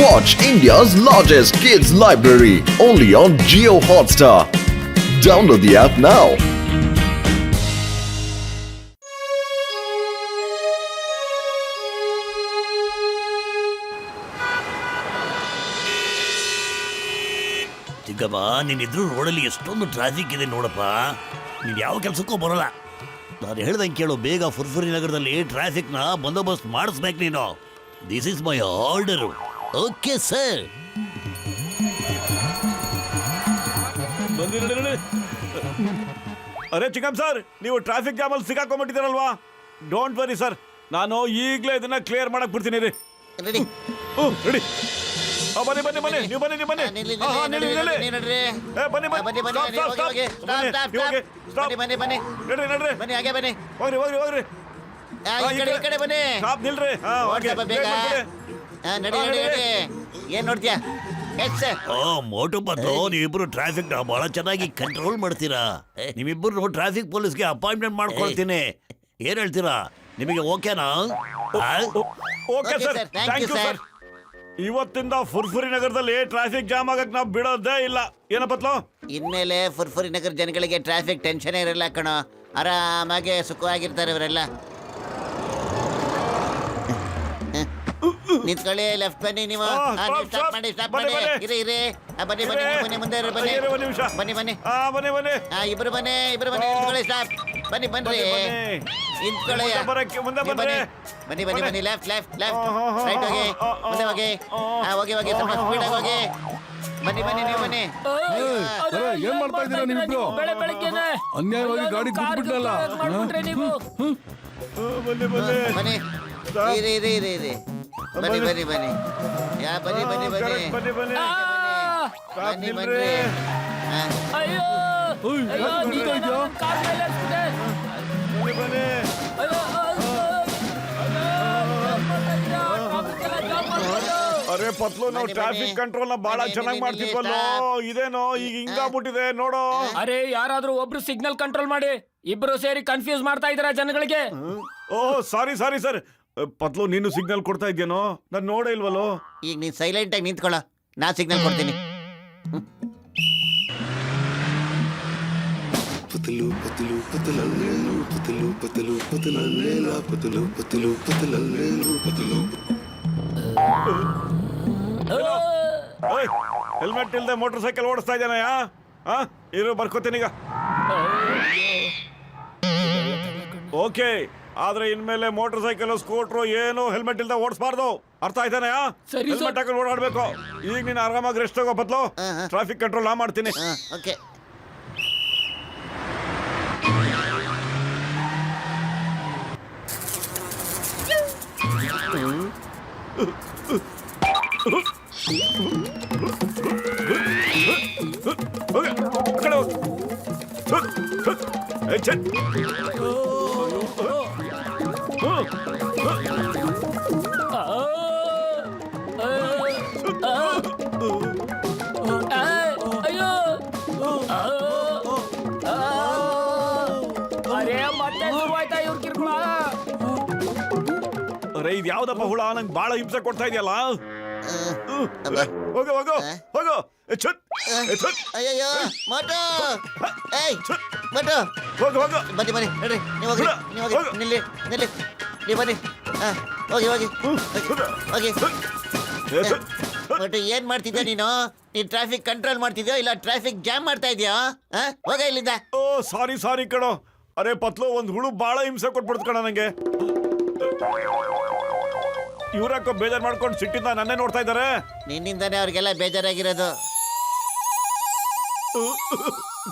Watch India's largest kids library only on Jio Hotstar. Download the app now. ಚಿಕ್ಕಪ್ಪ ನೀನಿದ್ರು ರೋಡಲ್ಲಿ ಎಷ್ಟೊಂದು traffic ಇದೆ ನೋಡಪ್ಪ. ನೀನು ಯಾವ ಕೆಲಸಕ್ಕೂ ಬರೋಲ್ಲ. ನಾನು ಹೇಳ್ದಂಗೆ ಕೇಳು, ಬೇಗ ಫುರ್ಫುರಿ ನಗರದಲ್ಲಿ ಟ್ರಾಫಿಕ್ನ ಬಂದೋಬಸ್ತ್ ಮಾಡಿಸ್ಬೇಕು ನೀನು. This is my order. Okay sir. ಅರೆ ಚಿಕ್ಕಮ್ ಸರ್, ನೀವು ಟ್ರಾಫಿಕ್ ಜಾಮ್ ಅಲ್ಲಿ ಸಿಕ್ಕಾಕೊಂಡ್ಬಿಟ್ಟಿದ್ದೀರಲ್ವಾ? ಡೋಂಟ್ ವರಿ ಸರ್, ನಾನು ಈಗಲೇ ಇದನ್ನ ಕ್ಲಿಯರ್ ಮಾಡಕ್ ಬಿಡ್ತೀನಿ ರೀ. Ready ready. ಬನ್ನಿ ಬನ್ನಿ ಬನ್ನಿ, ನೀವು ಬನ್ನಿ ನೀವು ಬನ್ನಿ. ನಿಲ್ಲಿ, ಹಾ, ನಿಲ್ಲಿ, ನಿಲ್ಲಿ. ನಿಲ್ಲಿ. ಏ, ಬನ್ನಿ ಬನ್ನಿ. ಬನ್ನಿ, ಬನ್ನಿ, Stop, stop, ಹೋಗಿ, stop. ಹೋಗಿ. ಬನ್ನಿ, ನೀವು ಹೋಗಿ. Stop. ಬನ್ನಿ ಬನ್ನಿ ನಡ್ರಿ ನಡ್ರಿ. ಬನ್ನಿ, ಹಾಗೆ ಬನ್ನಿ. ಹೋಗ್ರಿ ಹೋಗ್ರಿ ಹೋಗ್ರಿ. ಈ ಕಡೆ ಬನ್ನಿ. ಸ್ಟಾಪ್ ನಿಲ್ರಿ. ಹಾ, ಓಕೆ. ಸ್ವಲ್ಪ ಬೇಗ. ನಡಿ ನಡಿ ನಡಿ. ಏನ್ ನೋಡ್ತೀಯಾ? Yes sir. ಓ ಮೋಟು ಬಂದು ನೀವಿಬ್ರು ಟ್ರಾಫಿಕ್ ನ ಬಹಳ ಚೆನ್ನಾಗಿ ಕಂಟ್ರೋಲ್ ಮಾಡ್ತೀರಾ. ನಿಮ್ಮಿಬ್ಬರು ಟ್ರಾಫಿಕ್ ಪೊಲೀಸ್ಗೆ ಅಪಾಯಿಂಟ್ಮೆಂಟ್ ಮಾಡ್ಕೊಳ್ತೀನಿ. ಏನ್ ಹೇಳ್ತೀರಾ? ನಿಮಗೆ ಓಕೆನಾ? Okay sir, thank you sir. ಇವತ್ತಿಂದ ಫುರ್ಫುರಿ ನಗರದಲ್ಲಿ ಟ್ರಾಫಿಕ್ ಜಾಮ್ ಆಗಕ್ ನಾವು ಬಿಡೋದೇ ಇಲ್ಲ. ಏನಪ್ಪತ್ಲೋ? ಇನ್ಮೇಲೆ ಫುರ್ಫುರಿ ನಗರ ಜನಗಳಿಗೆ ಟ್ರಾಫಿಕ್ ಟೆನ್ಷನ್ ಇರಲ್ಲ ಕಣೋ. ಆರಾಮಾಗಿ ಸುಖವಾಗಿರ್ತಾರೆ ಇವರೆಲ್ಲ. ನಿಂತ್ಕೊಳ್ಳಿ, ಲೆಫ್ಟ್ ಬನ್ನಿ ನೀವು. ಸ್ಟಾಪ್ ಮಾಡಿ, ಸ್ಟಾಪ್ ಮಾಡಿ. ಇರಿ ಇರಿ. ಬನ್ನಿ ಬನ್ನಿ, ಬನ್ನಿ ಮುಂದೆ ಬನ್ನಿ. ಒಂದು ನಿಮಿಷ. ಬನ್ನಿ ಬನ್ನಿ. ಬನ್ನಿ ಬನ್ನಿ. ಇಬ್ರು ಬನ್ನಿ, ಇಬ್ರು ಬನ್ನಿ. ನಿಂತ್ಕೊಳ್ಳಿ, ಸ್ಟಾಪ್. ಬನ್ನಿ ಬನ್ನಿ. ನಿಂತ್ಕೊಳ್ಳಿ. ಮುಂದೆ ಬನ್ನಿ. ಬನ್ನಿ ಬನ್ನಿ ಬನ್ನಿ. Left left left. ರೈಟ್ ಹೋಗಿ, ಮುಂದೆ ಹೋಗಿ. ಹೋಗಿ ಹೋಗಿ, ಸ್ವಲ್ಪ ಸ್ಪೀಡ್ ಆಗಿ ಹೋಗಿ. ಬನ್ನಿ ಬನ್ನಿ, ನೀವು ಬನ್ನಿ. ಏನ್ ಮಾಡ್ತಾ ಇದ್ದೀರಾ ನೀವಿಬ್ರು? ಅನ್ಯಾಯವಾಗಿ ಗಾಡಿ ಗುದ್ಬಿಟ್ರಲ್ಲ. ಬನ್ನಿ ಬನ್ನಿ. ಬನ್ನಿ. ಇರಿ ಇರಿ ಇರಿ ಇರಿ. ಬನ್ನಿ ಬನ್ನಿ ಬನ್ನಿ. ಬನ್ನಿ ಬನ್ನಿ ಬನ್ನಿ. ಬನ್ನಿ ಬನ್ನಿ. ಬನ್ನಿ ಬನ್ನಿ. ಬನ್ನಿ ಬನ್ನಿ. ಅರೆ ಪತ್ಲು, ನಾವು ಟ್ರಾಫಿಕ್ ಕಂಟ್ರೋಲ್ ನ ಬಹಳ ಚೆನ್ನಾಗಿ ಮಾಡ್ತಿದ್ವಲ್ಲೋ, ಇದೇನೋ ಈಗ ಹಿಂಗಾಗ್ಬಿಟ್ಟಿದೆ ನೋಡೋ. ಅರೆ ಯಾರಾದ್ರೂ ಒಬ್ರು ಸಿಗ್ನಲ್ ಕಂಟ್ರೋಲ್ ಮಾಡಿ. ಇಬ್ರು ಸೇರಿ ಕನ್ಫ್ಯೂಸ್ ಮಾಡ್ತಾ ಇದ್ದೀರಾ ಜನಗಳಿಗೆ. ಓಹ್ ಸಾರಿ ಸಾರಿ ಸರ್. ಪತ್ಲು, ನೀನು ಸಿಗ್ನಲ್ ಕೊಡ್ತಾ ಇದ್ದೇನೋ, ನಾನು ನೋಡೇ ಇಲ್ವಲ್ಲೋ. ಈಗ ನೀನ್ ಸೈಲೆಂಟ್ ಆಗಿ ನಿಂತ್ಕೊಳ್ಳ, ನಾ ಸಿಗ್ನಲ್ ಕೊಡ್ತೀನಿ. ಪತಲು ಪತಲು ಪತಲಲ್ಲೇಲು ಪತಲು ಪತಲು ಪತಲಲ್ಲೇಲ ಪತಲು ಪತಲು ಪತಲಲ್ಲೇಲು ಪತಲು. ಹೆಲ್ಮೆಟ್ ಇಲ್ಲದೆ ಮೋಟರ್ ಸೈಕಲ್ ಓಡಿಸ್ತಾ ಇದ್ದಾನಯ್ಯ. ಇರು, ಬರ್ಕೋತೀನಿ ಈಗ. ಓಕೆ, ಆದ್ರೆ ಇನ್ಮೇಲೆ ಮೋಟರ್ ಸೈಕಲ್ ಸ್ಕೂಟ್ರು ಏನು ಹೆಲ್ಮೆಟ್ ಇಲ್ಲದೆ ಓಡಿಸಬಾರ್ದು. ಅರ್ಥ ಆಯ್ತಾನಯ್ಯ? ಹೆಲ್ಮೆಟ್ ಹಾಕೊಂಡು ಓಡಾಡ್ಬೇಕು. ಈಗ ನೀನು ಆರಾಮಾಗಿ ರೆಸ್ಟ್ ತಗೋ ಪತ್ಲು. ಟ್ರಾಫಿಕ್ ಕಂಟ್ರೋಲ್ ನಾ ಮಾಡ್ತೀನಿ. ಓಕೆ. ಅರೆ ಮತ್ತೆ ಶುರುವಾಯ್ತಾ ಇವ್ರ ಕಿರ್ಕೊಳ. ಅರೆ ಇದು ಯಾವ್ದಪ್ಪ ಹುಳ, ನಂಗೆ ಬಹಳ ಹಿಂಸೆ ಕೊಡ್ತಾ ಇದೆಯಲ್ಲ. ಹೋಗು ಹೋಗು ಹೋಗು. ಅಯ್ಯಯ್ಯೋ ಮೋಟು. ಏಯ್ ಮೋಟು. ಹೋಗು ಹೋಗು. ಬನ್ನಿ ಬನ್ನಿ, ನಡ್ರಿ. ನೀವು ಹೋಗಿ, ನೀವು ಹೋಗಿ. ನಿಲ್ಲಿ ನಿಲ್ಲಿ. ನೀವು ಬನ್ನಿ. ಹೋಗಿ ಹೋಗಿ ಹೋಗಿ. ಮೋಟು, ಏನ್ ಮಾಡ್ತಿದ್ಯಾ ನೀನು? ನೀನ್ ಟ್ರಾಫಿಕ್ ಕಂಟ್ರೋಲ್ ಮಾಡ್ತಿದ್ಯೋ ಇಲ್ಲ ಟ್ರಾಫಿಕ್ ಜಾಮ್ ಮಾಡ್ತಾ ಇದೆಯೋ? ಹೋಗ ಇಲ್ಲಿಂದ. ಓ ಸಾರಿ ಸಾರಿ ಕಣೋ. ಅರೆ ಪತ್ಲು, ಒಂದು ಹುಳು ಬಹಳ ಹಿಂಸೆ ಕೊಟ್ಬಿಡ್ತು ಕಣ ನಂಗೆ. ಇವ್ರಾಕೋ ಬೇಜಾರ್ ಮಾಡ್ಕೊಂಡು ಸಿಟ್ಟಿಂದ ನನ್ನೇ ನೋಡ್ತಾ ಇದ್ದಾರೆ. ನಿನ್ನಿಂದಾನೇ ಅವ್ರಿಗೆಲ್ಲ ಬೇಜಾರಾಗಿರೋದು.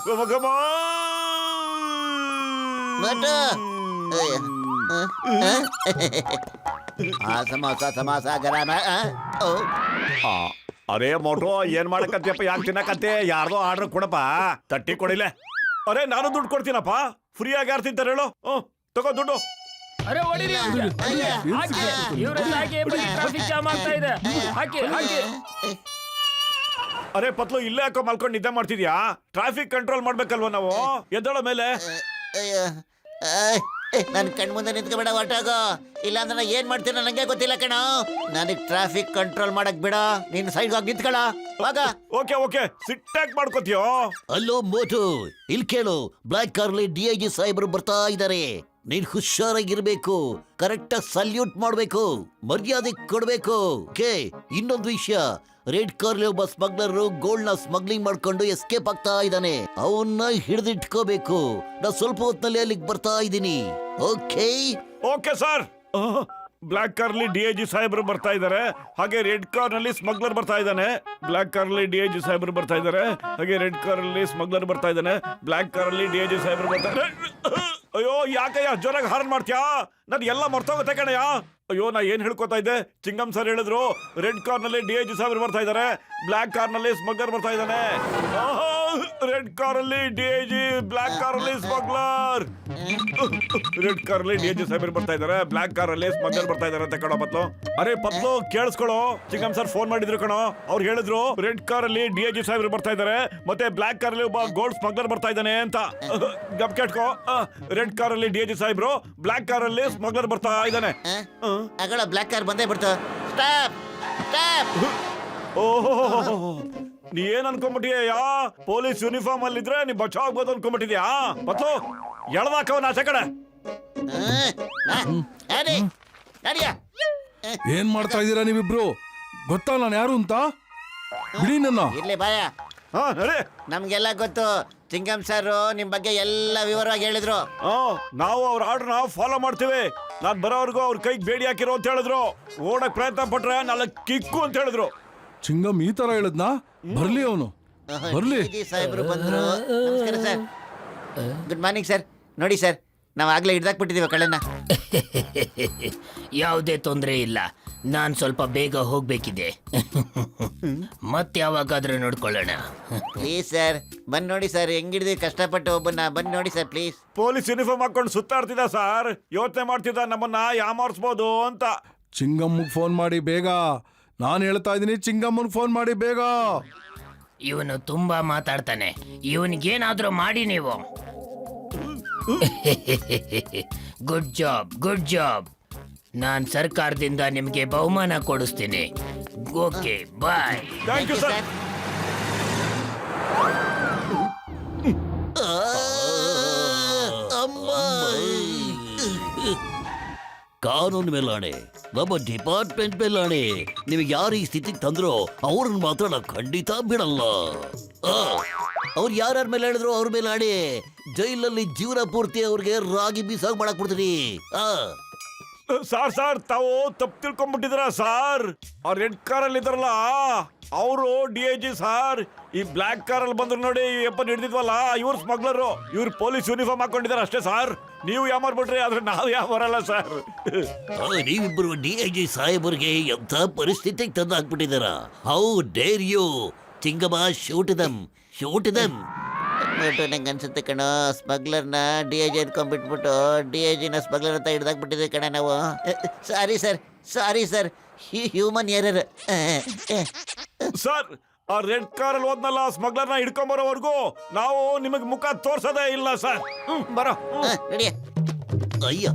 ಮೋಟು. ಸಮೋಸ ಸಮೋಸ ಗರಮ. ಅರೇ ಮೋಟು, ಏನ್ ಮಾಡಕತ್ತೀಯಪ್ಪ? ಯಾಕೆ ತಿನ್ನಕತ್ತೆ? ಯಾರ್ದೋ ಆರ್ಡರ್ ಕೊಡಪ್ಪ, ತಟ್ಟಿ ಕೊಡಿಲೆ. ಅರೆ ನಾನು ದುಡ್ಡು ಕೊಡ್ತೀನಪ್ಪ. ಫ್ರೀಯಾಗಿ ಯಾರು ತಿಂತಾರೆ ಹೇಳು? ತಗೋ ದುಡ್ಡು. ಅರೆ ಹೊಡಿರಿ, ಹಾಕಿ ಇವರೆಲ್ಲ ಹಾಕಿ. ಟ್ರಾಫಿಕ್ ಜಾಮ್ ಆಗ್ತಾ ಇದೆ. ಹಾಕಿ ಹಾಕಿ. ಅರೆ ಪತ್ಲು, ಇಲ್ಲೇ ಯಾಕೋ ಮಲ್ಕೊಂಡು ನಿದ್ದೆ ಮಾಡ್ತಿದ್ಯಾ? ಟ್ರಾಫಿಕ್ ಕಂಟ್ರೋಲ್ ಮಾಡ್ಬೇಕಲ್ವ ನಾವು? ಎದ್ದಳ ಮೇಲೆ. ನನ್ ಕಣ್ ಮುಂದೆ ನಿಂತ್ಕೊಬೇಡ ಹೊರ್ಟೋಗು. ಇಲ್ಲ ಅಂದ್ರೆ ನಾ ಏನ್ ಮಾಡ್ತೀನ ನಂಗೆ ಗೊತ್ತಿಲ್ಲ ಕಣ. ನನಗ್ ಟ್ರಾಫಿಕ್ ಕಂಟ್ರೋಲ್ ಮಾಡಕ್ ಬಿಡ. ನೀನ್ ಸೈಡ್ ಹೋಗಿ ನಿಂತ್ಕೊಳ ಹೋಗ. ಓಕೆ ಓಕೆ ಸಿಟ್ಟಾಕ್ ಮಾಡ್ಕೋತೀಯೋ. ಅಲ್ಲೋ ಮೋಟು, ಇಲ್ಲಿ ಕೇಳು. ಬ್ಲಾಕ್ ಕಾರ್ಲಿ DIG ಸಾಹೇಬರು ಬರ್ತಾ ಇದ್ದಾರೆ. ನೀನ್ ಹುಷಾರಾಗಿರ್ಬೇಕು. ಕರೆಕ್ಟ್ ಆಗಿ ಸಲ್ಯೂಟ್ ಮಾಡ್ಬೇಕು, ಮರ್ಯಾದೆ ಕೊಡ್ಬೇಕು. ಓಕೆ, ಇನ್ನೊಂದು ವಿಷಯ, ರೆಡ್ ಕಾರ್ಲಿ ಒಬ್ಬ ಸ್ಮಗ್ಲರ್ ಗೋಲ್ಡ್ ನ ಸ್ಮಗ್ಲಿಂಗ್ ಮಾಡ್ಕೊಂಡು ಎಸ್ಕೇಪ್ ಆಗ್ತಾ ಇದ್ದಾನೆ. ಅವನ್ನ ಹಿಡಿದಿಟ್ಕೋಬೇಕು. ನಾ ಸ್ವಲ್ಪ ಹೊತ್ತಿನಲ್ಲಿ ಅಲ್ಲಿಗೆ ಬರ್ತಾ ಇದ್ದೀನಿ. Okay okay sir. ಬ್ಲಾಕ್ ಕಾರ್ಲಿ DIG ಸಾಹೇಬರು ಬರ್ತಾ ಇದ್ದಾರೆ. ಹಾಗೆ ರೆಡ್ ಕಾರ್ ನಲ್ಲಿ ಸ್ಮಗ್ಲರ್ ಬರ್ತಾ ಇದ್ದಾನೆ. ಬ್ಲಾಕ್ ಕಾರ್ಲಿ DIG ಸಾಹೇಬರು ಬರ್ತಾ ಇದ್ದಾರೆ. ಹಾಗೆ ರೆಡ್ ಕಾರ್ ಅಲ್ಲಿ ಸ್ಮಗ್ಲರ್ ಬರ್ತಾ ಇದ್ದಾನೆ. ಬ್ಲಾಕ್ ಕಾರ್ ಅಲ್ಲಿ DIG ಸಾಹೇಬರು ಬರ್ತಾ ಇದ್ದಾರೆ. ಅಯ್ಯೋ ಯಾಕಯ್ಯ ಜೋರಾಗಿ ಹಾರನ್ ಮಾಡ್ತೀಯಾ? ನನ್ ಎಲ್ಲ ಮರ್ತೋಗುತ್ತೆ ಕಣಯ್ಯ. ಅಯ್ಯೋ ನಾ ಏನ್ ಹೇಳ್ಕೊತಾ ಇದ್ದೆ? ಚಿಂಗಮ್ ಸರ್ ಹೇಳಿದ್ರು ರೆಡ್ ಕಾರ್ ನಲ್ಲಿ DIG ಸಾಹೇಬರು ಬರ್ತಾ ಇದ್ದಾರೆ, ಬ್ಲಾಕ್ ಕಾರ್ ನಲ್ಲಿ ಸ್ಮಗ್ಲರ್ ಬರ್ತಾ ಇದ್ದಾನೆ. ರೆಡ್ ಕಾರ್ ಅಲ್ಲಿ DIG, ಬ್ಲಾಕ್ ಕಾರ್ ಅಲ್ಲಿ ಸ್ಮಗ್ಲರ್. ರೆಡ್ ಕಾರ್ ಅಲ್ಲಿ DIG ಸಾಹೇಬರು ಬರ್ತಾ ಇದ್ದಾರೆ, ಬ್ಲಾಕ್ ಕಾರ್ ಅಲ್ಲಿ ಸ್ಮಗ್ಲರ್ ಬರ್ತಾ ಇದ್ದಾರೆ ಅಂತ ಕಣೋ ಪತ್ಲು. ಅರೆ ಪತ್ಲು ಕೇಳಿಸ್ಕೊಳ್ಳೋ, ಚಿಂಗಮ್ ಸರ್ ಫೋನ್ ಮಾಡಿದ್ರು ಕಣೋ. ಅವ್ರು ಹೇಳಿದ್ರು ರೆಡ್ ಕಾರ್ ಅಲ್ಲಿ DIG ಸಾಹೇಬರು ಬರ್ತಾ ಇದ್ದಾರೆ, ಮತ್ತೆ ಬ್ಲಾಕ್ ಕಾರ್ ಅಲ್ಲಿ ಒಬ್ಬ ಗೋಲ್ಡ್ ಸ್ಮಗ್ಲರ್ ಬರ್ತಾ ಇದ್ದಾನೆ ಅಂತ. ಗಪ್ ಕೇಳ್ಕೊ. ರೆಡ್ ಕಾರ್ ಅಲ್ಲಿ DIG ಸಾಹೇಬರು, ಬ್ಲಾಕ್ ಕಾರ್ ಅಲ್ಲಿ ಸ್ಮಗ್ಲರ್ ಬರ್ತಾ ಇದ್ದಾನೆ. ಅಗಳ ಬ್ಲಾಕ್ ಕಾರ್ ಬಂದೇ ಬಿಡ್ತು. Stop stop. ಓಹೋ, ನೀ ಏನ್ ಅನ್ಕೊಂಡ್ಬಿಟ್ಟಿಯಾ? ಪೊಲೀಸ್ ಯೂನಿಫಾರ್ಮ್ ಅಲ್ಲಿ ಇದ್ರೆ ನೀ ಬಚಾವ್ ಆಗ್ಬೋದು ಅನ್ಕೊಂಡ್ಬಿಟ್ಟಿದ್ಯಾ? ಪತ್ಲು ಎಳ್ದಾಕವನ ಆಚೆ ಕಡೆ. ಏನ್ ಮಾಡ್ತಾ ಇದ್ದೀರಾ ನೀವಿಬ್ರು? ಗೊತ್ತಾ ನಾನು ಯಾರು ಅಂತ? ಬಿಡಿ ನನ್ನ. ಇರ್ಲಿ ಬಾಯ, ಹಾ ನಡಿ. ನಮ್ಗೆಲ್ಲ ಗೊತ್ತು. ಚಿಂಗಮ್ ಸರ್ ನಿಮ್ ಬಗ್ಗೆ ಎಲ್ಲ ವಿವರವಾಗಿ ಹೇಳಿದ್ರು. ನಾವು ಅವ್ರ ಆರ್ಡರ್ನ ಫಾಲೋ ಮಾಡ್ತೀವಿ. ನಾನ್ ಬರೋವರೆಗೂ ಅವ್ರ ಕೈಗೆ ಬೇಡಿ ಹಾಕಿರೋ ಅಂತ ಹೇಳಿದ್ರು. ಓಡಕ್ ಪ್ರಯತ್ನ ಪಟ್ರೆ ನಾಳೆ ಕಿಕ್ಕು ಅಂತ ಹೇಳಿದ್ರು. ಚಿಂಗಮ್ ಈ ತರ ಹೇಳದ್ನಾ? ಬರ್ಲಿ ಅವನು, ಬರ್ಲಿ. DIG ಸಾಹೇಬ್ರು ಬಂದ್ರು. ನಮಸ್ಕಾರ ಸರ್. Good morning sir. ನೋಡಿ ಸರ್, ನಾವು ಆಗ್ಲೇ ಹಿಡ್ದಾಕ್ಬಿಟ್ಟಿದೀವಿ ಕಳ್ಳನ್ನ. ಯಾವುದೇ ತೊಂದರೆ ಇಲ್ಲ. ನಾನ್ ಸ್ವಲ್ಪ ಬೇಗ ಹೋಗ್ಬೇಕಿದೆ. ಮತ್ತೆ ಯಾವಾಗಾದ್ರೂ ನೋಡ್ಕೊಳ್ಳೋಣ. ಪ್ಲೀಸ್ ಸರ್, ಬಂದ್ ನೋಡಿ ಸರ್, ಹೆಂಗಿಡ್ದಿ ಕಷ್ಟಪಟ್ಟು ಒಬ್ಬನ್ನ. ಬಂದ್ ನೋಡಿ ಸರ್ ಪ್ಲೀಸ್. ಪೊಲೀಸ್ ಯೂನಿಫಾರ್ಮ್ ಹಾಕೊಂಡು ಸುತ್ತಾಡ್ತಿದ್ದ ಸರ್. ಯೋಚನೆ ಮಾಡ್ತಿದ್ದ ನಮ್ಮನ್ನ ಯಾಮಾರಿಸ್ಬೋದು ಅಂತ. ಚಿಂಗಮ್ಮಗೆ ಫೋನ್ ಮಾಡಿ ಬೇಗ. ನಾನು ಹೇಳ್ತಾ ಇದ್ದೀನಿ, ಚಿಂಗಮ್ಮನ್ ಫೋನ್ ಮಾಡಿ ಬೇಗ. ಇವನು ತುಂಬಾ ಮಾತಾಡ್ತಾನೆ. ಇವನಿಗೇನಾದ್ರೂ ಮಾಡಿ ನೀವು. Good job, good job. ನಾನ್ ಸರ್ಕಾರದಿಂದ ನಿಮ್ಗೆ ಬಹುಮಾನ ಕೊಡಿಸ್ತೀನಿ. Okay bye. Thank you sir. ಕಾನೂನು ಮೇಲಾಣೆ, ನಮ್ಮ ಡಿಪಾರ್ಟ್ಮೆಂಟ್ ಮೇಲಾಣೆ. ನಿಮಗೆ ಯಾರು ಈ ಸ್ಥಿತಿಗೆ ತಂದ್ರೋ ಅವ್ರನ್ನ ಮಾತ್ರ ನಾವು ಖಂಡಿತ ಬಿಡಲ್ಲ. ಅವ್ರು ಯಾರ್ಯಾರ ಮೇಲೆ ಹೇಳಿದ್ರು ಅವ್ರ ಮೇಲೆ ಆಡಿ. ಜೈಲಲ್ಲಿ ಜೀವನ ಪೂರ್ತಿ ಅವ್ರಿಗೆ ರಾಗಿ ಬೀಸಾಗ್ ಮಾಡಕ್ ಬಿಡ್ತೀನಿ. ಸಾರ್ ತಾವು ತಪ್ಪು ತಿಳ್ಕೊಂಡ್ಬಿಟ್ಟಿದ್ರ ಸಾರ್. ಆ ರೆಡ್ ಕಾರ್ ಅಲ್ಲಿ ಇದ್ರಲ್ಲ ಅವರು DIG ಸಾರ್. ಈ ಬ್ಲಾಕ್ ಕಾರ್ ಅಲ್ಲಿ ಬಂದ್ರು ನೋಡಿ, ಎಪ್ಪ ಹಿಡಿದಿದ್ವಲ್ಲ, ಇವ್ರು ಸ್ಮಗ್ಲರು. ಇವ್ರು ಪೊಲೀಸ್ ಯೂನಿಫಾರ್ಮ್ ಹಾಕೊಂಡಿದಾರೆ ಅಷ್ಟೇ ಸಾರ್. ನೀವು ಯಾಮಾರ್ಬಿಟ್ರಿ, ಆದ್ರೆ ನಾವು ಯಾಮಾರಲ್ಲ ಸರ್. ನೀವಿಬ್ಬರು DIG ಸಾಹೇಬರಿಗೆ ಎಂಥ ಪರಿಸ್ಥಿತಿಗೆ ತಂದು ಹಾಕ್ಬಿಟ್ಟಿದಾರ. ಹೌ ಡೇರ್ ಯು ಚಿಂಗಮ್ಮ, ಶೂಟ್ ದಮ್, ಶೂಟ್ ದಮ್. ನೋಟು ನಂಗೆ ಅನ್ಸುತ್ತೆ ಕಣೋ, ಸ್ಮಗ್ಲರ್ನ DIG ಅನ್ಕೊಂಡ್ಬಿಟ್ಬಿಟ್ಟು DIG-ನ ಸ್ಮಗ್ಲರ್ ಅಂತ ಹಿಡ್ದಾಕ್ಬಿಟ್ಟಿದ್ವಿ ಕಣ ನಾವು. Sorry sir, sorry sir, human error. Sir, ಆ ರೆಡ್ ಕಾರ್ ಅಲ್ಲಿ ಹೋದ್ನಲ್ಲ ಸ್ಮಗ್ಲರ್ನ ಹಿಡ್ಕೊಂಬರೋವರೆಗೂ ನಾವು ನಿಮಗೆ ಮುಖ ತೋರ್ಸೋದೇ ಇಲ್ಲ ಸರ್. ಬರೋ ನಡಿಯ. ಅಯ್ಯ,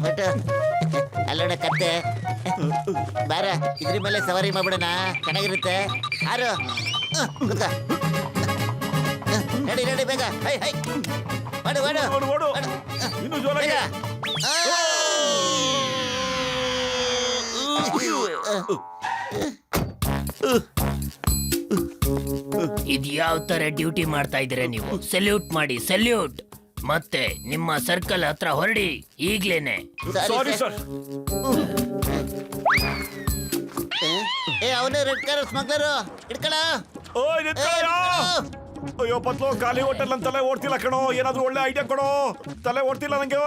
ಬಟ್ ಅಲ್ಲೋಡ ಕತ್ತೆ. ಬಾರ, ಇದ್ರ ಮೇಲೆ ಸವಾರಿ ಮಾಡ್ಬಿಡೋಣ, ಚೆನ್ನಾಗಿರುತ್ತೆ. ಆರು ಕುತ್ಕ. ನಡಿ ನಡಿ ಬೇಗ. ಹೈ ಹೈ ಮಾಡು ಮಾಡು ಓಡು ಓಡು, ಇನ್ನು ಜೋರಾಗಿ. ಇದು ಯಾವ ತರ ಡ್ಯೂಟಿ ಮಾಡ್ತಾ ಇದ್ದೀರಾ ನೀವು? ಸಲ್ಯೂಟ್ ಮಾಡಿ, ಸಲ್ಯೂಟ್. ಮತ್ತೆ ನಿಮ್ಮ ಸರ್ಕಲ್ ಹತ್ರ ಹೊರಡಿ ಈಗ್ಲೇನೆ. Sorry sir. ಅವನು ರೆಡ್ ಕಾರ್ ಸ್ಮಗ್ಲರು. ಹಿಡ್ಕಳ. ಓಯ್ ನಿಂತ್ಕೊಳ್ಳಯ್ಯ. ಅಯ್ಯೋ ಪತ್ಲು, ಖಾಲಿ ಹೋಟೆಲ್ ನನ್ನ ತಲೆ ಓಡ್ತಿಲ್ಲ ಕಣೋ. ಏನಾದ್ರೂ ಒಳ್ಳೆ ಐಡಿಯಾ ಕೊಡೋ. ತಲೆ ಓಡ್ತಿಲ್ಲ ನಂಗೆ.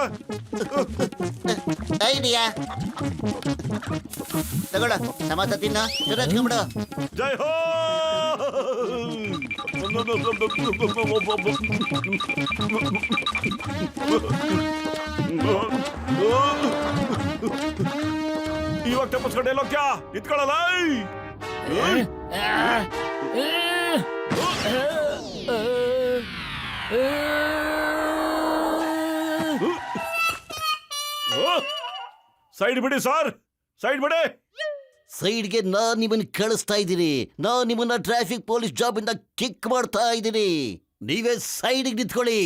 ಐಡಿಯಾ ತಗೊಳ. ಸಮತ ತಿನ್ನು, ಶುರು ಹಚ್ಕೊಂಡ್ಬಿಡು. ಜೈ ಹೋ. ಇವಾಗ ತಪ್ಪಿಸ್ಕೊಂಡು ಎಲ್ಲೋಕ್ಯಾ ಇತ್ಕೊಳ್ಳಲ್ಲ. ಸೈಡ್ ಬಿಡಿ ಸರ್, ಸೈಡ್ ಬಿಡಿ. ಸೈಡ್ಗೆ ನಾನ್ ನಿಮ್ಮನ್ನ ಕಳಿಸ್ತಾ ಇದ್ದೀನಿ. ನಾನ್ ನಿಮ್ಮನ್ನ ಟ್ರಾಫಿಕ್ ಪೊಲೀಸ್ ಜಾಬ್ ಇಂದ ಕಿಕ್ ಮಾಡ್ತಾ ಇದ್ದೀನಿ. ನೀವೇ ಸೈಡ್ಗೆ ನಿಂತ್ಕೊಳ್ಳಿ.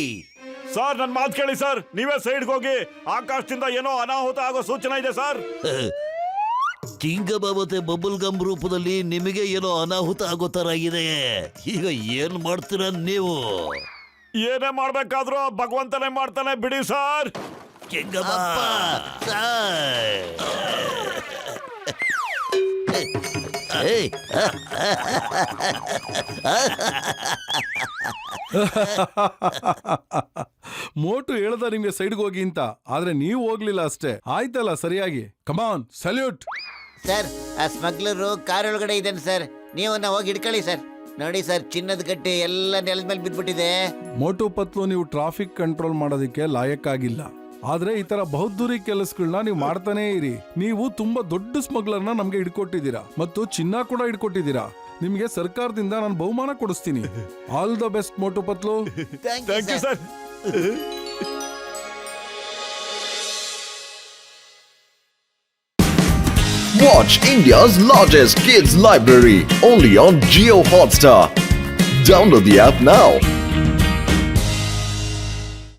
ಸರ್ ನನ್ನ ಮಾತು ಕೇಳಿ ಸರ್, ನೀವೇ ಸೈಡ್ಗೆ ಹೋಗಿ. ಆಕಾಶದಿಂದ ಏನೋ ಅನಾಹುತ ಆಗೋ ಸೂಚನೆ ಇದೆ ಸರ್. ಕಿಂಗಬ ಮತ್ತೆ ಬಬಲ್ ಗಮ್ ರೂಪದಲ್ಲಿ ನಿಮಗೆ ಏನೋ ಅನಾಹುತ ಆಗೋ ತರ ಇದೆ. ಈಗ ಏನ್ ಮಾಡ್ತೀರ ನೀವು? ಏನೇ ಮಾಡ್ಬೇಕಾದ್ರೂ ಭಗವಂತನೇ ಮಾಡ್ತಾನೆ ಬಿಡಿ ಸರ್. ಕಿಂಗಬ ಏಯ್, ಮೋಟು ಹೇಳ್ದ ನಿಮ್ಗೆ ಸೈಡ್ಗೆ ಹೋಗಿ ಅಂತ, ಆದ್ರೆ ನೀವು ಹೋಗ್ಲಿಲ್ಲ ಅಷ್ಟೇ. ಆಯ್ತಲ್ಲ ಸರಿಯಾಗಿ. ಕಮಾನ್, ಸಲ್ಯೂಟ್. ಸರ್, ಆ ಸ್ಮಗ್ಲರು ಕಾರ್ ಒಳಗಡೆ ಇದ್ದಾನೆ ಸರ್. ನೀವು ಹೋಗಿ ಹಿಡ್ಕೊಳ್ಳಿ ಸರ್. ನೋಡಿ ಸರ್, ಚಿನ್ನದ ಗಟ್ಟಿ ಎಲ್ಲ ನೆಲದ ಮೇಲೆ ಬಿದ್ಬಿಟ್ಟಿದೆ. ಮೋಟು ಪತ್ಲು, ನೀವು ಟ್ರಾಫಿಕ್ ಕಂಟ್ರೋಲ್ ಮಾಡೋದಕ್ಕೆ ಲಾಯಕ್ಕಾಗಿಲ್ಲ. ಆದ್ರೆ ಈ ತರ ಬಹುದ್ದೂರಿ ಕೆಲಸಗಳನ್ನ ನೀವು ಮಾಡ್ತಾನೇ ಇರಿ. ನೀವು ತುಂಬಾ ದೊಡ್ಡ ಸ್ಮಗ್ಲರ್ನ ನಮ್ಗೆ ಹಿಡ್ಕೊಟ್ಟಿದ್ದೀರಾ ಮತ್ತು ಚಿನ್ನ ಕೂಡ ಹಿಡ್ಕೊಟ್ಟಿದ್ದೀರಾ. ನಿಮ್ಗೆ ಸರ್ಕಾರದಿಂದ ನಾನು ಬಹುಮಾನ ಕೊಡಿಸ್ತೀನಿ. All the best Motu Patlu. Thank you sir. Watch India's largest kids library only on Geo Hotstar. Download the app now.